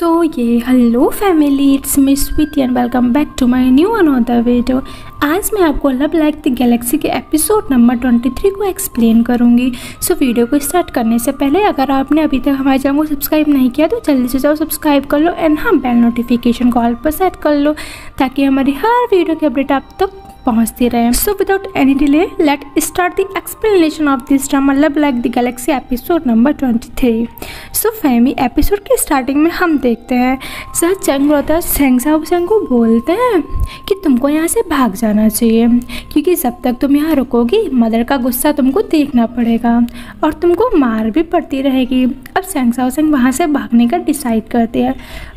ये hello family, it's me Sweety and welcome back to my new another video. आज मैं आपको लव लाइक द गैलेक्सी के episode number 23 को एक्सप्लेन करूंगी। वीडियो को स्टार्ट करने से पहले अगर आपने अभी तक हमारे चैनल को सब्सक्राइब नहीं किया तो जल्दी से जाओ सब्सक्राइब कर लो एंड हाँ बेल नोटिफिकेशन को ऑल पर सेट कर लो ताकि हमारी हर वीडियो की अपडेट आप तक पहुंचती रहे। So without any delay let start the explanation of this drama love like the galaxy episode number 23। So फैमी एपिसोड के स्टार्टिंग में हम देखते हैं सर चंग रोता सेंग को बोलते हैं कि तुमको यहाँ से भाग जाना चाहिए क्योंकि जब तक तुम यहाँ रुकोगी मदर का गुस्सा तुमको देखना पड़ेगा और तुमको मार भी पड़ती रहेगी। अब सेंग वहाँ से भागने का डिसाइड करते हैं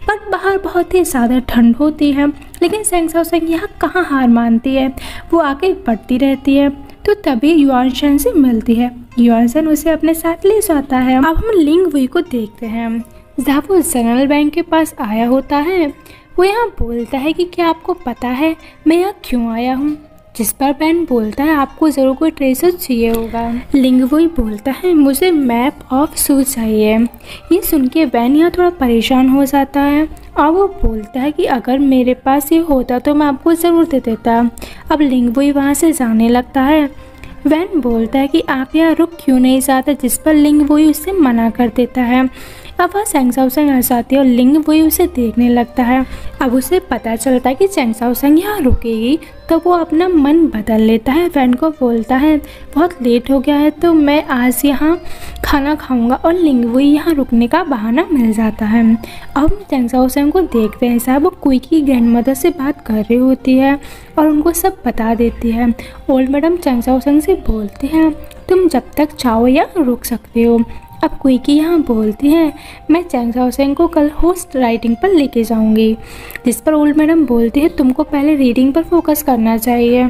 पर बाहर बहुत ही ज़्यादा ठंड होती है, लेकिन सेंग यहाँ कहाँ हार मानती है, वो आगे बढ़ती रहती है। तो तभी युआनशन से मिलती है, युआनशन उसे अपने साथ ले जाता है। अब हम लिंग वुई को देखते हैं जहाँ वो जनरल बैंक के पास आया होता है। वो यहाँ बोलता है कि क्या आपको पता है मैं यहाँ क्यों आया हूँ, जिस पर बैन बोलता है आपको ज़रूर कोई ट्रेसर चाहिए होगा। लिंग वुई बोलता है मुझे मैप ऑफ सू चाहिए। ये सुन के बैन यहाँ थोड़ा परेशान हो जाता है और वो बोलता है कि अगर मेरे पास ये होता तो मैं आपको ज़रूर दे देता। अब लिंग वुई वहाँ से जाने लगता है। वैन बोलता है कि आप यहाँ रुक क्यों नहीं जाते, जिस पर लिंग वुई उससे मना कर देता है। अब वह सेंग आ जाती है और लिंग वुई उसे देखने लगता है। अब उसे पता चलता है कि सेंग यहाँ रुकेगी तो वो अपना मन बदल लेता है। वैन को बोलता है बहुत लेट हो गया है तो मैं आज यहाँ खाना खाऊंगा और लिंग वुई यहाँ रुकने का बहाना मिल जाता है। अब सेंग को देखते हैं साहब वो कुई की ग्रैंडमदर से बात कर रही होती है और उनको सब बता देती है। ओल्ड मैडम सेंग से बोलती हैं तुम जब तक चाहो यहाँ रुक सकते हो। अब कुइकी यहाँ बोलती है मैं सेंग को कल होस्ट राइटिंग पर लेके जाऊंगी, जिस पर ओल्ड मैडम बोलती है तुमको पहले रीडिंग पर फोकस करना चाहिए।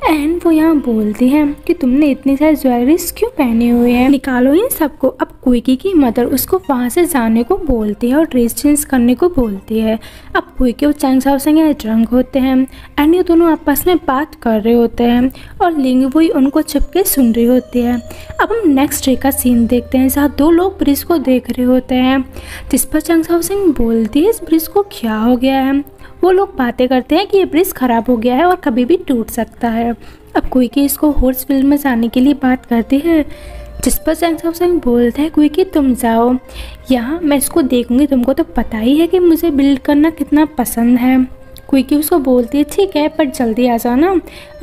एंड वो यहाँ बोलती है कि तुमने इतनी सारी ज्वेलरीज क्यों पहनी हुई है, निकालो इन सबको। अब कुइकी की मदर उसको वहाँ से जाने को बोलती है और ड्रेस चेंज करने को बोलती है। अब कुइकी और सेंग यहाँ ड्रंक होते हैं एंड ये दोनों आपस में बात कर रहे होते हैं और लिंग वुई उनको छुपके सुन रही होती है। अब हम नेक्स्ट डे का सीन देखते हैं जहाँ दो लोग ब्रिज को देख रहे होते हैं, जिस पर सेंग बोलती है इस ब्रिज को क्या हो गया है। वो लोग बातें करते हैं कि ये ब्रिज खराब हो गया है और कभी भी टूट सकता है। अब कुइकी इसको हॉर्स फील्ड में जाने के लिए बात करती है, जिस पर सेंग बोलता है कुइकी तुम जाओ यहाँ, मैं इसको देखूंगी, तुमको तो पता ही है कि मुझे बिल्ड करना कितना पसंद है। कुइकी उसको बोलती है ठीक है पर जल्दी आ जाना।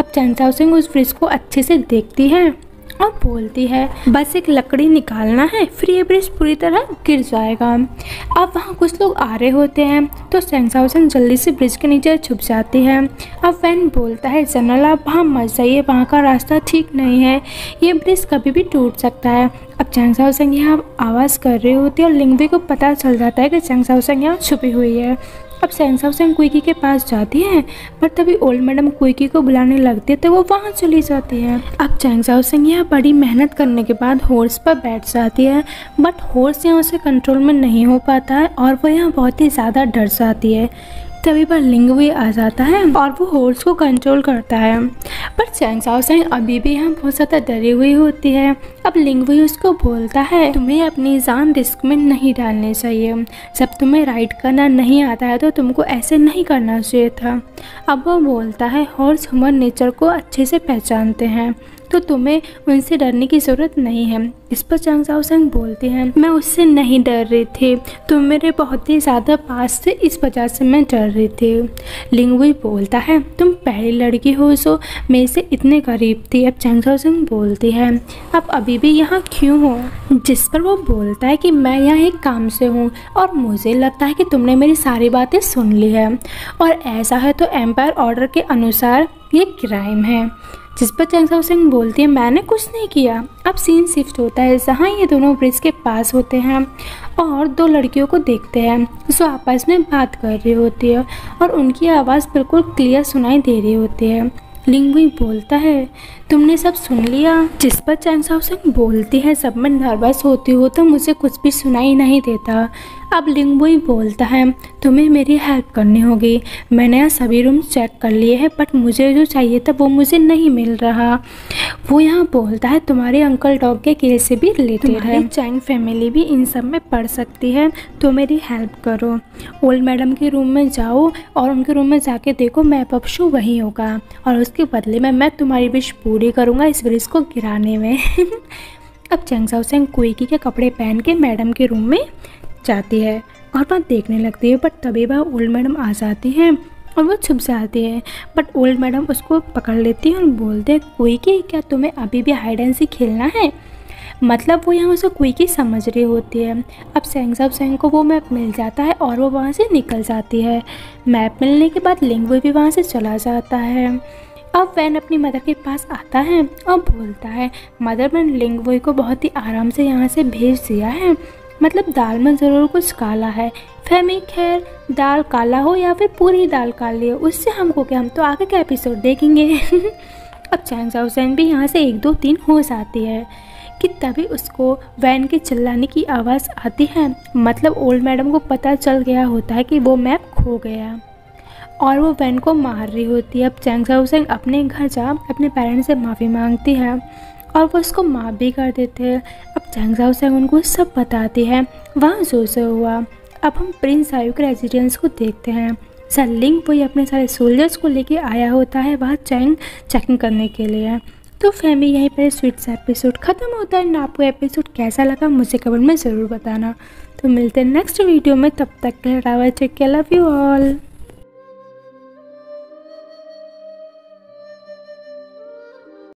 अब सेंग उस ब्रिज को अच्छे से देखती है और बोलती है बस एक लकड़ी निकालना है फिर ये ब्रिज पूरी तरह गिर जाएगा। अब वहाँ कुछ लोग आ रहे होते हैं तो सेंग जल्दी से ब्रिज के नीचे छुप जाती है। अब वैन बोलता है जनरल आप वहाँ मत जाइए, वहाँ का रास्ता ठीक नहीं है, ये ब्रिज कभी भी टूट सकता है। अब सेंग यहाँ आवाज़ कर रही होती है और लिंग वुई को पता चल जाता है कि सेंग यहाँ छुपी हुई है। अब सेंग कुइकी के पास जाती है पर तभी ओल्ड मैडम कुइकी को बुलाने लगती है तो वो वहाँ चली जाती है। अब सेंग यहाँ बड़ी मेहनत करने के बाद हॉर्स पर बैठ जाती है बट हॉर्स यहाँ उसे कंट्रोल में नहीं हो पाता है और वो यहाँ बहुत ही ज़्यादा डर जाती है। तभी पर लिंग वुई आ जाता है और वो हॉर्स को कंट्रोल करता है पर सेंग अभी भी यहाँ बहुत ज़्यादा डरी हुई होती है। अब लिंग वुई उसको बोलता है तुम्हें अपनी जान रिस्क में नहीं डालनी चाहिए, जब तुम्हें राइड करना नहीं आता है तो तुमको ऐसे नहीं करना चाहिए था। अब वो बोलता है हॉर्स ह्यूमन नेचर को अच्छे से पहचानते हैं तो तुम्हें उनसे डरने की ज़रूरत नहीं है। इस पर सेंग बोलती है मैं उससे नहीं डर रही थी, तुम मेरे बहुत ही ज़्यादा पास से इस वजह से मैं डर रही थी। लिंग वुई बोलता है तुम पहली लड़की हो जो मेरे से इतने करीब थी। अब सेंग बोलती है आप अभी भी यहाँ क्यों हो, जिस पर वो बोलता है कि मैं यहाँ एक काम से हूँ और मुझे लगता है कि तुमने मेरी सारी बातें सुन ली है और ऐसा है तो एम्पायर ऑर्डर के अनुसार ये क्राइम है। जिस पर सेंग बोलती है मैंने कुछ नहीं किया। अब सीन शिफ्ट होता है जहाँ ये दोनों ब्रिज के पास होते हैं और दो लड़कियों को देखते हैं जो आपस में बात कर रही होती है और उनकी आवाज़ बिल्कुल क्लियर सुनाई दे रही होती है। लिंग वुई बोलता है तुमने सब सुन लिया, जिस पर सेंग बोलती है सब में नर्वस होती हो तो मुझे कुछ भी सुनाई नहीं देता। अब लिंगबोई बोलता है तुम्हें मेरी हेल्प करनी होगी, मैंने यहाँ सभी रूम चेक कर लिए हैं बट मुझे जो चाहिए था वो मुझे नहीं मिल रहा। वो यहाँ बोलता है तुम्हारे अंकल डॉग के केस से भी रिलेटेड है, चैंग फैमिली भी इन सब में पढ़ सकती है, तो मेरी हेल्प करो। ओल्ड मैडम के रूम में जाओ और उनके रूम में जाके देखो मैप ऑफ शो वहीं होगा और उसके बदले में मैं तुम्हारी विश पूरी करूँगा इस ब्रिज को गिराने में। अब चैंग शाओसेंग क्विकी के कपड़े पहन के मैडम के रूम में जाती है और वह देखने लगती है, बट तभी वह ओल्ड मैडम आ जाती है और वो छुप जाती है। बट ओल्ड मैडम उसको पकड़ लेती है और बोलते हैं क्विकी क्या तुम्हें अभी भी हाइड एंड सीक खेलना है? मतलब वो यहाँ उसे क्विकी समझ रही होती है। अब चैंग शाओसेंग को वो मैप मिल जाता है और वो वहाँ से निकल जाती है। मैप मिलने के बाद लिंगबोई भी वहाँ से चला जाता है। अब वैन अपनी मदर के पास आता है और बोलता है मदर मैंने लिंगबोई को बहुत ही आराम से यहाँ से भेज दिया है, मतलब दाल में ज़रूर कुछ काला है। फैमी खैर दाल काला हो या फिर पूरी दाल काली हो उससे हमको क्या, हम तो आगे का एपिसोड देखेंगे। अब चैंग शाओसेंग भी यहाँ से 1 2 3 हो जाती है कि तभी उसको वैन के चिल्लाने की आवाज़ आती है, मतलब ओल्ड मैडम को पता चल गया होता है कि वो मैप खो गया और वो वैन को मार रही होती है। अब चैंग शाओसेंग अपने घर जा अपने पेरेंट्स से माफ़ी मांगती है और वो उसको माफ़ भी कर देते हैं। अब चैंग शाओसेंग उनको सब बताती है वहाँ जो हुआ। अब हम प्रिंस आयू के रेजिडेंस को देखते हैं। सर लिंगबोई अपने सारे सोल्जर्स को लेके आया होता है वहाँ चेकिंग करने के लिए। तो फैमिली यहीं पर स्वीट सा एपिसोड ख़त्म होता है ना। आपको एपिसोड कैसा लगा मुझे कमेंट में ज़रूर बताना। तो मिलते हैं नेक्स्ट वीडियो में, तब तक के लिए take care, love you all.